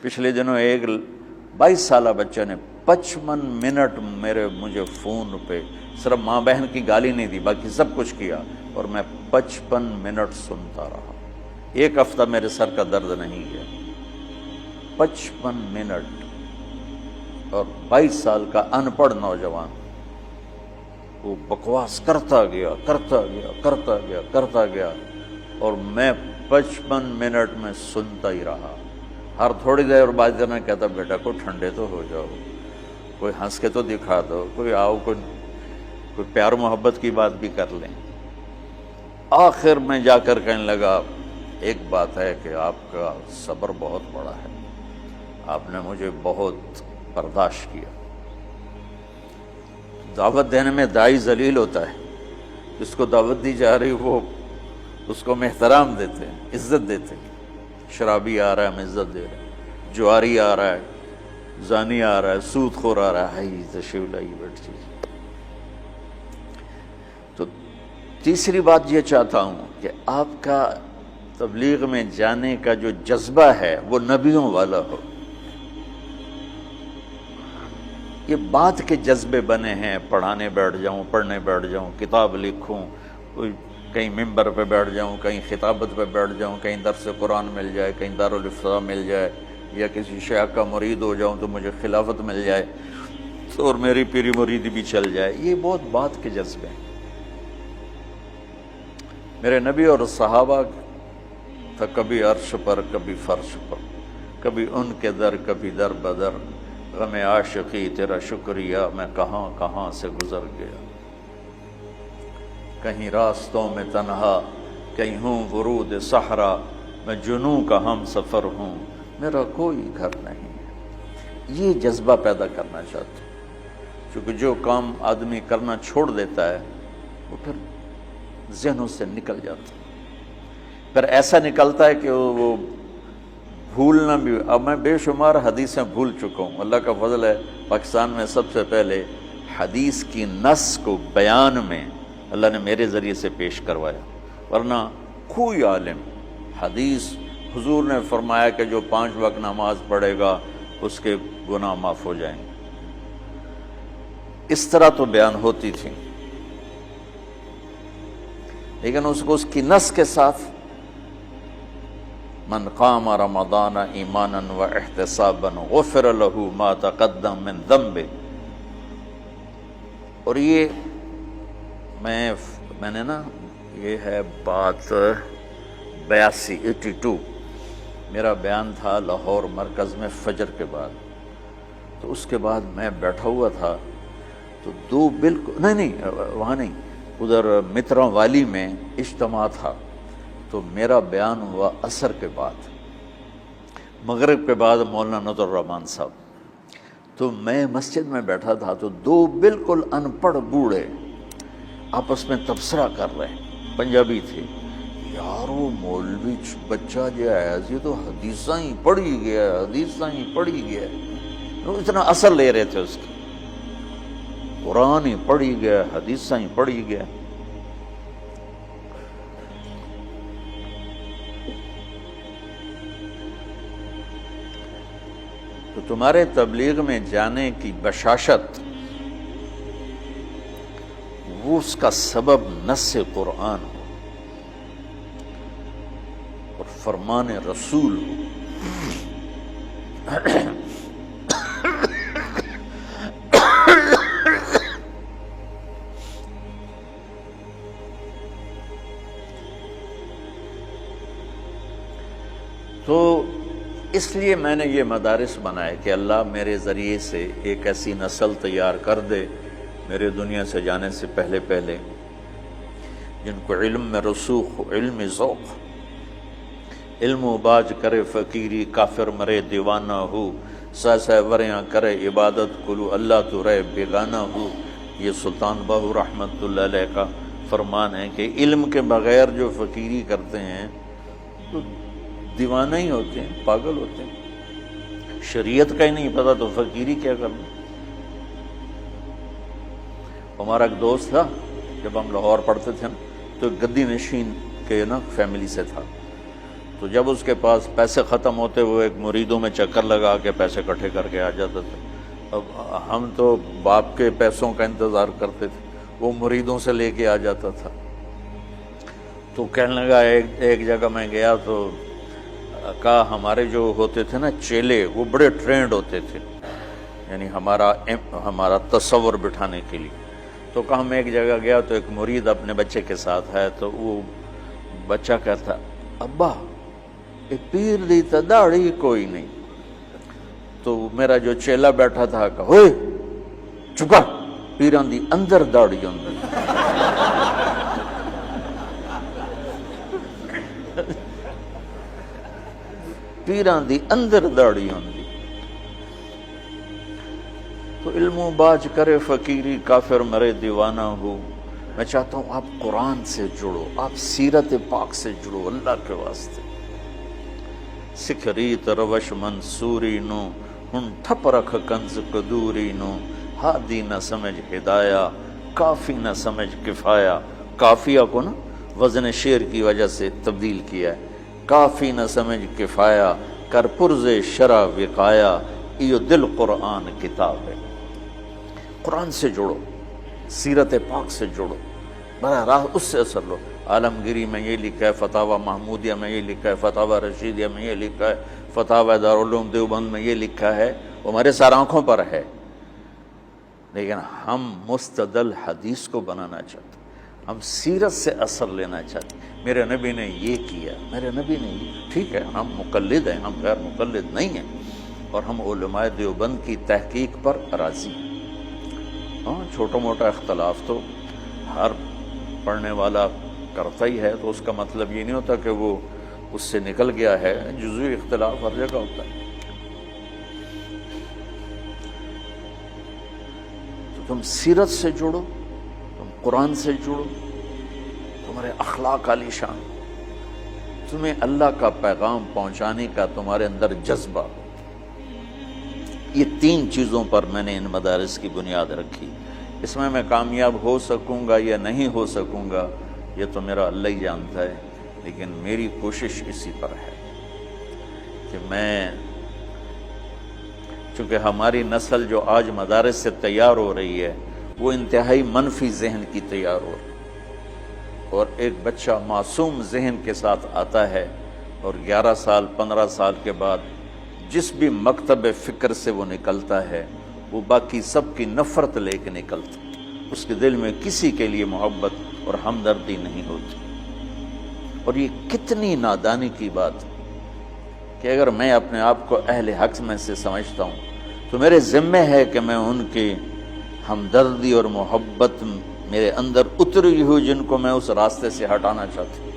پچھلے دنوں ایک 22 سالہ بچہ نے 55 منٹ مجھے فون پہ صرف ماں بہن کی گالی نہیں دی، باقی سب کچھ کیا، اور میں 55 منٹ سنتا رہا۔ ایک ہفتہ میرے سر کا درد نہیں گیا۔ 55 منٹ، اور 22 سال کا ان پڑھ نوجوان وہ بکواس کرتا گیا، اور میں 55 منٹ میں سنتا ہی رہا۔ ہر تھوڑی دیر بعد میں کہتا بیٹا کو ٹھنڈے تو ہو جاؤ، کوئی ہنس کے تو دکھا دو، کوئی آؤ، کوئی پیار محبت کی بات بھی کر لیں۔ آخر میں جا کر کہنے لگا ایک بات ہے کہ آپ کا صبر بہت بڑا ہے، آپ نے مجھے بہت برداشت کیا۔ دعوت دینے میں داعی ذلیل ہوتا ہے، جس کو دعوت دی جا رہی وہ اس کو ہم احترام دیتے ہیں، عزت دیتے ہیں۔ شرابی آ رہا ہے ہم عزت دے رہے ہیں، جواری آ رہا ہے، زانی آ رہا ہے، سود خور آ رہا ہے، تشریف لائی بیٹھ جی۔ تو تیسری بات یہ چاہتا ہوں کہ آپ کا تبلیغ میں جانے کا جو جذبہ ہے وہ نبیوں والا ہو۔ یہ بات کے جذبے بنے ہیں، پڑھانے بیٹھ جاؤں، پڑھنے بیٹھ جاؤں، کتاب لکھوں، کوئی کہیں ممبر پہ بیٹھ جاؤں، کہیں خطابت پہ بیٹھ جاؤں، کہیں درس قرآن مل جائے، کہیں دارالافتاء مل جائے، یا کسی شیخ کا مرید ہو جاؤں تو مجھے خلافت مل جائے اور میری پیری مریدی بھی چل جائے، یہ بہت بات کے جذبے ہیں۔ میرے نبی اور صحابہ تھا کبھی عرش پر کبھی فرش پر، کبھی ان کے در کبھی در بدر، غم عاشقی تیرا شکریہ میں کہاں کہاں سے گزر گیا، کہیں راستوں میں تنہا کہیں ہوں ورود صحرا، میں جنوں کا ہم سفر ہوں میرا کوئی گھر نہیں ہے۔ یہ جذبہ پیدا کرنا چاہتا ہوں، کیونکہ جو کام آدمی کرنا چھوڑ دیتا ہے وہ پھر ذہنوں سے نکل جاتا ہے، پھر ایسا نکلتا ہے کہ وہ بھولنا بھی۔ اب میں بے شمار حدیثیں بھول چکا ہوں، اللہ کا فضل ہے پاکستان میں سب سے پہلے حدیث کی نص کو بیان میں اللہ نے میرے ذریعے سے پیش کروایا، ورنہ کوئی عالم حدیث حضور نے فرمایا کہ جو 5 وقت نماز پڑھے گا اس کے گناہ معاف ہو جائیں گے، اس طرح تو بیان ہوتی تھی، لیکن اس کو اس کی نص کے ساتھ من قام رمضان ایمانا و احتسابا غفر له ما تقدم من ذنبه۔ اور یہ میں نے نا، یہ ہے بات 82 میرا بیان تھا لاہور مرکز میں فجر کے بعد، تو اس کے بعد میں بیٹھا ہوا تھا تو دو بالکل نہیں وہاں نہیں، ادھر متراں والی میں اجتماع تھا، تو میرا بیان ہوا عصر کے بعد، مغرب کے بعد مولانا نذر الرحمان صاحب، تو میں مسجد میں بیٹھا تھا تو دو بالکل ان پڑھ بوڑھے آپس میں تبصرہ کر رہے ہیں، پنجابی تھے، یار وہ مولوی بچہ جو ہے یہ تو حدیثاں ہی پڑھی گیا، حدیثاں ہی پڑھی گیا، وہ اتنا اثر لے رہے تھے اس کی، قرآن ہی پڑھی گیا، حدیثاں ہی پڑھی گیا۔ تو تمہارے تبلیغ میں جانے کی بشاشت وہ اس کا سبب نص قرآن ہو اور فرمان رسول ہو۔ تو اس لیے میں نے یہ مدارس بنائے کہ اللہ میرے ذریعے سے ایک ایسی نسل تیار کر دے میرے دنیا سے جانے سے پہلے جن کو علم میں رسوخ ہو، علم ذوق، علم و باج کرے فقیری، کافر مرے دیوانہ ہو، سہ وریاں کرے عبادت کلو اللہ تو رہے بیگانہ ہو۔ یہ سلطان باہو رحمۃ اللہ علیہ کا فرمان ہے کہ علم کے بغیر جو فقیری کرتے ہیں تو دیوانہ ہی ہوتے ہیں، پاگل ہوتے ہیں، شریعت کا ہی نہیں پتہ تو فقیری کیا کرنا۔ ہمارا ایک دوست تھا، جب ہم لاہور پڑھتے تھے تو گدی نشین کے نا فیملی سے تھا، تو جب اس کے پاس پیسے ختم ہوتے وہ ایک مریدوں میں چکر لگا کے پیسے اکٹھے کر کے آ جاتا تھا۔ اب ہم تو باپ کے پیسوں کا انتظار کرتے تھے، وہ مریدوں سے لے کے آ جاتا تھا۔ تو کہنے لگا ایک جگہ میں گیا تو کہا ہمارے جو ہوتے تھے نا چیلے، وہ بڑے ٹرینڈ ہوتے تھے، یعنی ہمارا تصور بٹھانے کے لیے۔ تو کہا میں ایک جگہ گیا تو ایک مرید اپنے بچے کے ساتھ ہے، تو وہ بچہ کہتا ابا یہ پیر دی تا داڑھی کوئی نہیں۔ تو میرا جو چیلا بیٹھا تھا کہا ہوئے چکا، پیران دی اندر داڑھی اندر۔ پیران دی اندر داڑھی اندر۔ تو علم و باج کرے فقیری، کافر مرے دیوانہ ہو۔ میں چاہتا ہوں آپ قرآن سے جڑو، آپ سیرت پاک سے جڑو اللہ کے واسطے۔ سکھ ریت روش منصوری نو، ہن ٹھپ رکھ کنز قدوری نو۔ ہادی نہ سمجھ ہدایہ، کافی نہ سمجھ کفایہ۔ کافیہ کو نا وزن شعر کی وجہ سے تبدیل کیا ہے۔ کافی نہ سمجھ کفایہ، کر پرز شرع وقایا۔ ایو دل قرآن کتاب ہے۔ قرآن سے جڑو، سیرت پاک سے جڑو، براہ راست اس سے اثر لو۔ عالمگیری میں یہ لکھا ہے، فتاوی محمودیہ میں یہ لکھا ہے، فتاوی رشیدیہ میں یہ لکھا ہے، فتاوی دارالعلوم دیوبند میں یہ لکھا ہے، وہ ہمارے سر آنکھوں پر ہے، لیکن ہم مستدل حدیث کو بنانا چاہتے ہیں، ہم سیرت سے اثر لینا چاہتے ہیں۔ میرے نبی نے یہ کیا، میرے نبی نے یہ، ٹھیک ہے ہم مقلد ہیں، ہم غیر مقلد نہیں ہیں، اور ہم علماء دیوبند کی تحقیق پر راضی ہیں۔ ہاں چھوٹا موٹا اختلاف تو ہر پڑھنے والا کرتا ہی ہے، تو اس کا مطلب یہ نہیں ہوتا کہ وہ اس سے نکل گیا ہے، جزوی اختلاف ہر جگہ ہوتا ہے۔ تو تم سیرت سے جڑو، تم قرآن سے جڑو، تمہارے اخلاق عالی شان، تمہیں اللہ کا پیغام پہنچانے کا تمہارے اندر جذبہ۔ یہ تین چیزوں پر میں نے ان مدارس کی بنیاد رکھی۔ اس میں کامیاب ہو سکوں گا یا نہیں ہو سکوں گا یہ تو میرا اللہ ہی جانتا ہے، لیکن میری کوشش اسی پر ہے کہ میں، چونکہ ہماری نسل جو آج مدارس سے تیار ہو رہی ہے وہ انتہائی منفی ذہن کی تیار ہو رہی ہے، اور ایک بچہ معصوم ذہن کے ساتھ آتا ہے اور 11 سال 15 سال کے بعد جس بھی مکتب فکر سے وہ نکلتا ہے وہ باقی سب کی نفرت لے کے نکلتا، اس کے دل میں کسی کے لیے محبت اور ہمدردی نہیں ہوتی۔ اور یہ کتنی نادانی کی بات کہ اگر میں اپنے آپ کو اہل حق میں سے سمجھتا ہوں تو میرے ذمہ ہے کہ میں ان کی ہمدردی اور محبت میرے اندر اتری ہوئی جن کو میں اس راستے سے ہٹانا چاہتا ہوں،